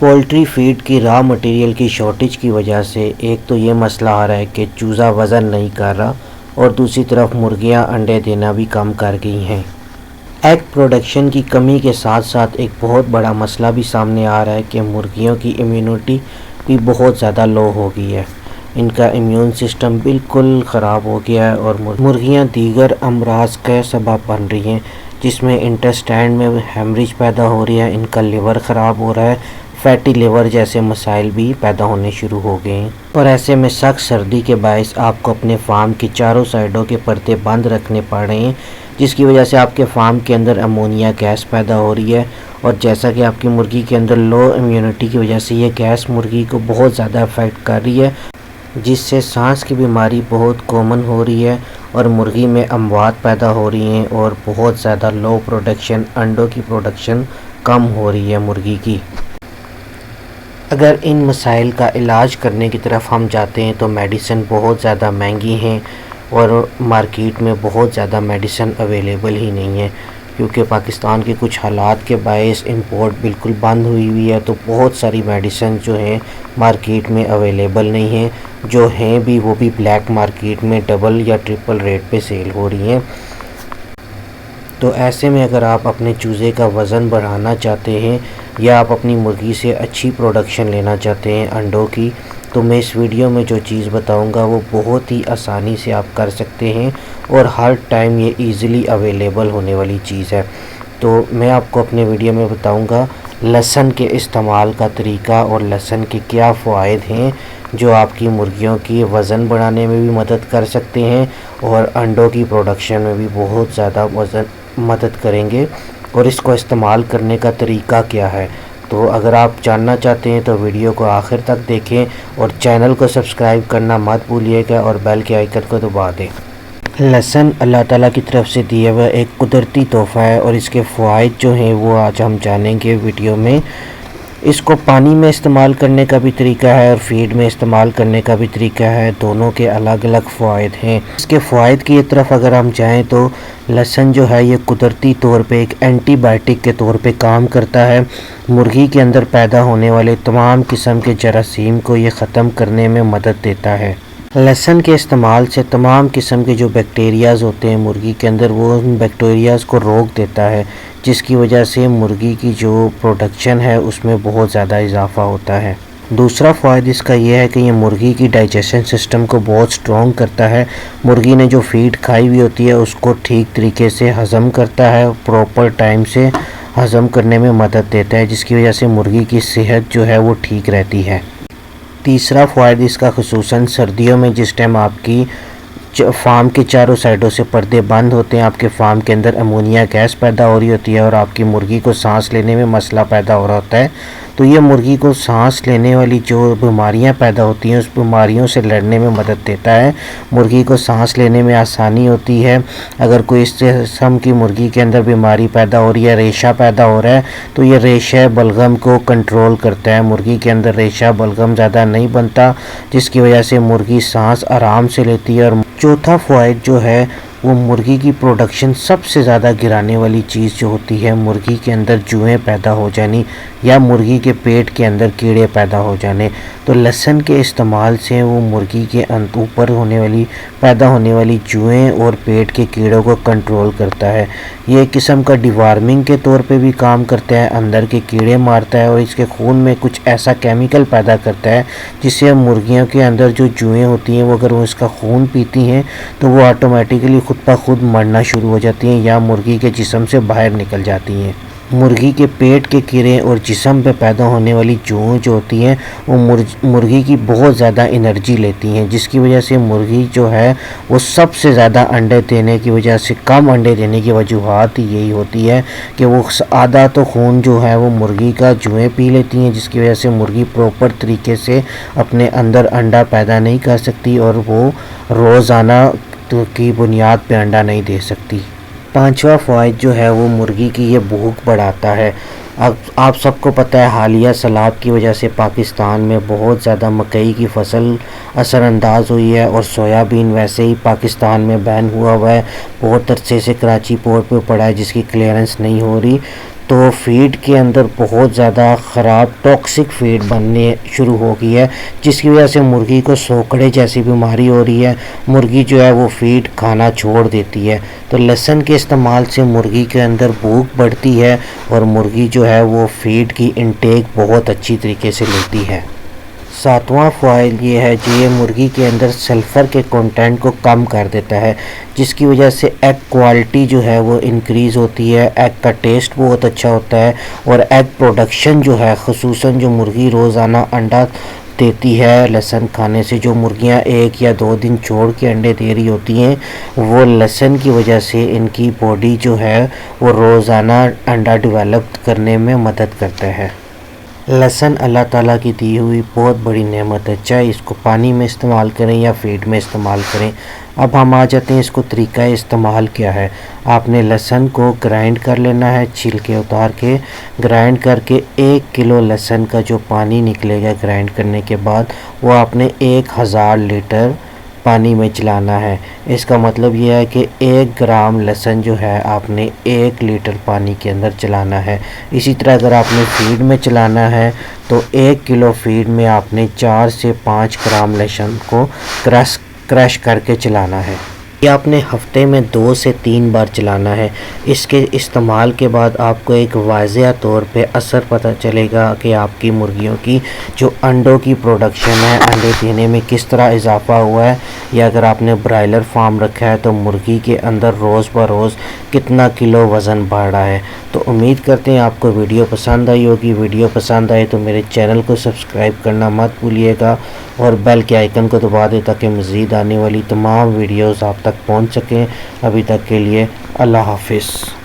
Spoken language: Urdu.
پولٹری فیڈ کی را مٹیریل کی شارٹیج کی وجہ سے ایک تو یہ مسئلہ آ رہا ہے کہ چوزا وزن نہیں کر رہا، اور دوسری طرف مرغیاں انڈے دینا بھی کم کر گئی ہیں۔ ایگ پروڈکشن کی کمی کے ساتھ ساتھ ایک بہت بڑا مسئلہ بھی سامنے آ رہا ہے کہ مرغیوں کی امیونٹی بھی بہت زیادہ لو ہو گئی ہے۔ ان کا امیون سسٹم بالکل خراب ہو گیا ہے اور مرغیاں دیگر امراض کا سبب بن رہی ہیں، جس میں انٹسٹائن میں ہیمریج پیدا ہو رہی ہے، ان کا لیور خراب ہو رہا ہے، فیٹی لیور جیسے مسائل بھی پیدا ہونے شروع ہو گئے ہیں۔ اور ایسے میں سخت سردی کے باعث آپ کو اپنے فارم کی چاروں سائڈوں کے پردے بند رکھنے پڑ رہے ہیں، جس کی وجہ سے آپ کے فارم کے اندر امونیا گیس پیدا ہو رہی ہے، اور جیسا کہ آپ کی مرغی کے اندر لو امیونٹی کی وجہ سے یہ گیس مرغی کو بہت زیادہ افیکٹ کر رہی ہے، جس سے سانس کی بیماری بہت کامن ہو رہی ہے اور مرغی میں اموات پیدا ہو رہی ہیں اور بہت زیادہ لو پروڈکشن، انڈوں کی پروڈکشن کم ہو رہی ہے مرغی کی۔ اگر ان مسائل کا علاج کرنے کی طرف ہم جاتے ہیں تو میڈیسن بہت زیادہ مہنگی ہیں اور مارکیٹ میں بہت زیادہ میڈیسن اویلیبل ہی نہیں ہے، کیونکہ پاکستان کے کچھ حالات کے باعث امپورٹ بالکل بند ہوئی ہے، تو بہت ساری میڈیسن جو ہیں مارکیٹ میں اویلیبل نہیں ہیں، جو ہیں بھی وہ بھی بلیک مارکیٹ میں ڈبل یا ٹرپل ریٹ پہ سیل ہو رہی ہیں۔ تو ایسے میں اگر آپ اپنے چوزے کا وزن بڑھانا چاہتے ہیں یا آپ اپنی مرغی سے اچھی پروڈکشن لینا چاہتے ہیں انڈوں کی، تو میں اس ویڈیو میں جو چیز بتاؤں گا وہ بہت ہی آسانی سے آپ کر سکتے ہیں اور ہر ٹائم یہ ایزیلی اویلیبل ہونے والی چیز ہے۔ تو میں آپ کو اپنے ویڈیو میں بتاؤں گا لہسن کے استعمال کا طریقہ اور لہسن کے کیا فوائد ہیں، جو آپ کی مرغیوں کی وزن بڑھانے میں بھی مدد کر سکتے ہیں اور انڈوں کی پروڈکشن میں بھی بہت زیادہ مدد کریں گے، اور اس کو استعمال کرنے کا طریقہ کیا ہے۔ تو اگر آپ جاننا چاہتے ہیں تو ویڈیو کو آخر تک دیکھیں اور چینل کو سبسکرائب کرنا مت بھولیے گا اور بیل کے آئیکن کو دبا دیں۔ لہسن اللہ تعالیٰ کی طرف سے دیا ہوا ایک قدرتی تحفہ ہے، اور اس کے فوائد جو ہیں وہ آج ہم جانیں گے ویڈیو میں۔ اس کو پانی میں استعمال کرنے کا بھی طریقہ ہے اور فیڈ میں استعمال کرنے کا بھی طریقہ ہے، دونوں کے الگ الگ فوائد ہیں۔ اس کے فوائد کی طرف اگر ہم جائیں تو لہسن جو ہے یہ قدرتی طور پہ ایک اینٹی بائیوٹک کے طور پہ کام کرتا ہے، مرغی کے اندر پیدا ہونے والے تمام قسم کے جراثیم کو یہ ختم کرنے میں مدد دیتا ہے۔ لہسن کے استعمال سے تمام قسم کے جو بیکٹیریاز ہوتے ہیں مرغی کے اندر، وہ ان بیکٹیریاز کو روک دیتا ہے، جس کی وجہ سے مرغی کی جو پروڈکشن ہے اس میں بہت زیادہ اضافہ ہوتا ہے۔ دوسرا فوائد اس کا یہ ہے کہ یہ مرغی کی ڈائجیشن سسٹم کو بہت سٹرونگ کرتا ہے، مرغی نے جو فیڈ کھائی ہوئی ہوتی ہے اس کو ٹھیک طریقے سے ہضم کرتا ہے، پراپر ٹائم سے ہضم کرنے میں مدد دیتا ہے، جس کی وجہ سے مرغی کی صحت جو ہے وہ ٹھیک رہتی ہے۔ تیسرا فوائد اس کا خصوصاً سردیوں میں جس ٹائم آپ کی فارم کے چاروں سائڈوں سے پردے بند ہوتے ہیں، آپ کے فارم کے اندر امونیا گیس پیدا ہو رہی ہوتی ہے اور آپ کی مرغی کو سانس لینے میں مسئلہ پیدا ہو رہا ہوتا ہے، تو یہ مرغی کو سانس لینے والی جو بیماریاں پیدا ہوتی ہیں اس بیماریوں سے لڑنے میں مدد دیتا ہے، مرغی کو سانس لینے میں آسانی ہوتی ہے۔ اگر کوئی اس قسم کی مرغی کے اندر بیماری پیدا ہو رہی ہے، ریشہ پیدا ہو رہا ہے، تو یہ ریشہ بلغم کو کنٹرول کرتا ہے، مرغی کے اندر ریشہ بلغم زیادہ نہیں بنتا، جس کی وجہ سے مرغی سانس آرام سے لیتی ہے۔ اور چوتھا فوائد جو ہے وہ مرغی کی پروڈکشن سب سے زیادہ گرانے والی چیز جو ہوتی ہے مرغی کے اندر جوئیں پیدا ہو جانی یا مرغی کے پیٹ کے اندر کیڑے پیدا ہو جانے، تو لہسن کے استعمال سے وہ مرغی کے اوپر پیدا ہونے والی جوئیں اور پیٹ کے کیڑوں کو کنٹرول کرتا ہے۔ یہ ایک قسم کا ڈیوارمنگ کے طور پہ بھی کام کرتا ہے، اندر کے کیڑے مارتا ہے اور اس کے خون میں کچھ ایسا کیمیکل پیدا کرتا ہے جس سے مرغیوں کے اندر جو جوئیں ہوتی ہیں وہ اگر وہ اس کا خون پیتی ہیں تو وہ آٹومیٹیکلی خود بخود مرنا شروع ہو جاتی ہیں یا مرغی کے جسم سے باہر نکل جاتی ہیں۔ مرغی کے پیٹ کے کیڑے اور جسم پہ پیدا ہونے والی جوئیں جو ہوتی ہیں وہ مرغی کی بہت زیادہ انرجی لیتی ہیں، جس کی وجہ سے مرغی جو ہے وہ سب سے زیادہ انڈے دینے کی وجہ سے کم انڈے دینے کی وجوہات یہی ہوتی ہے کہ وہ آدھا تو خون جو ہے وہ مرغی کا جوئیں پی لیتی ہیں، جس کی وجہ سے مرغی پراپر طریقے سے اپنے اندر انڈا پیدا نہیں کر سکتی اور وہ روزانہ کی بنیاد پہ انڈا نہیں دے سکتی۔ پانچواں فوائد جو ہے وہ مرغی کی یہ بھوک بڑھاتا ہے۔ اب آپ سب کو پتہ ہے حالیہ سیلاب کی وجہ سے پاکستان میں بہت زیادہ مکئی کی فصل اثر انداز ہوئی ہے اور سویابین ویسے ہی پاکستان میں بین ہوا ہے، بہت عرصے سے کراچی پورٹ پہ پڑا ہے جس کی کلیئرنس نہیں ہو رہی۔ تو فیڈ کے اندر بہت زیادہ خراب ٹاکسک فیڈ بننے شروع ہو گئی ہے، جس کی وجہ سے مرغی کو سوکڑے جیسی بیماری ہو رہی ہے، مرغی جو ہے وہ فیڈ کھانا چھوڑ دیتی ہے۔ تو لہسن کے استعمال سے مرغی کے اندر بھوک بڑھتی ہے اور مرغی جو ہے وہ فیڈ کی انٹیک بہت اچھی طریقے سے لیتی ہے۔ ساتواں فوائد یہ ہے کہ یہ مرغی کے اندر سلفر کے کنٹینٹ کو کم کر دیتا ہے، جس کی وجہ سے ایگ کوالٹی جو ہے وہ انکریز ہوتی ہے، ایگ کا ٹیسٹ بہت اچھا ہوتا ہے، اور ایگ پروڈکشن جو ہے، خصوصاً جو مرغی روزانہ انڈا دیتی ہے لہسن کھانے سے، جو مرغیاں 1 یا 2 دن چھوڑ کے انڈے دے رہی ہوتی ہیں، وہ لہسن کی وجہ سے ان کی باڈی جو ہے وہ روزانہ انڈا ڈیولپ کرنے میں مدد کرتا ہے۔ لہسن اللہ تعالیٰ کی دی ہوئی بہت بڑی نعمت ہے، چاہے اس کو پانی میں استعمال کریں یا فیڈ میں استعمال کریں۔ اب ہم آ جاتے ہیں اس کو طریقہ استعمال کیا ہے۔ آپ نے لہسن کو گرائنڈ کر لینا ہے، چھلکے اتار کے گرائنڈ کر کے 1 کلو لہسن کا جو پانی نکلے گا گرائنڈ کرنے کے بعد، وہ آپ نے 1000 لیٹر پانی میں چلانا ہے۔ اس کا مطلب یہ ہے کہ 1 گرام لہسن جو ہے آپ نے 1 لیٹر پانی کے اندر چلانا ہے۔ اسی طرح اگر آپ نے فیڈ میں چلانا ہے تو 1 کلو فیڈ میں آپ نے 4 سے 5 گرام لہسن کو کرش کر کے چلانا ہے۔ یہ آپ نے ہفتے میں 2 سے 3 بار چلانا ہے۔ اس کے استعمال کے بعد آپ کو ایک واضح طور پہ اثر پتہ چلے گا کہ آپ کی مرغیوں کی جو انڈوں کی پروڈکشن ہے، انڈے دینے میں کس طرح اضافہ ہوا ہے، یا اگر آپ نے برائلر فارم رکھا ہے تو مرغی کے اندر روز بروز کتنا کلو وزن بڑھ رہا ہے۔ تو امید کرتے ہیں آپ کو ویڈیو پسند آئی ہوگی۔ ویڈیو پسند آئے تو میرے چینل کو سبسکرائب کرنا مت بھولیے گا اور بیل کے آئیکن کو دبا دیں تاکہ مزید آنے والی تمام ویڈیوز آپ تک پہنچ سکیں۔ ابھی تک کے لیے اللہ حافظ۔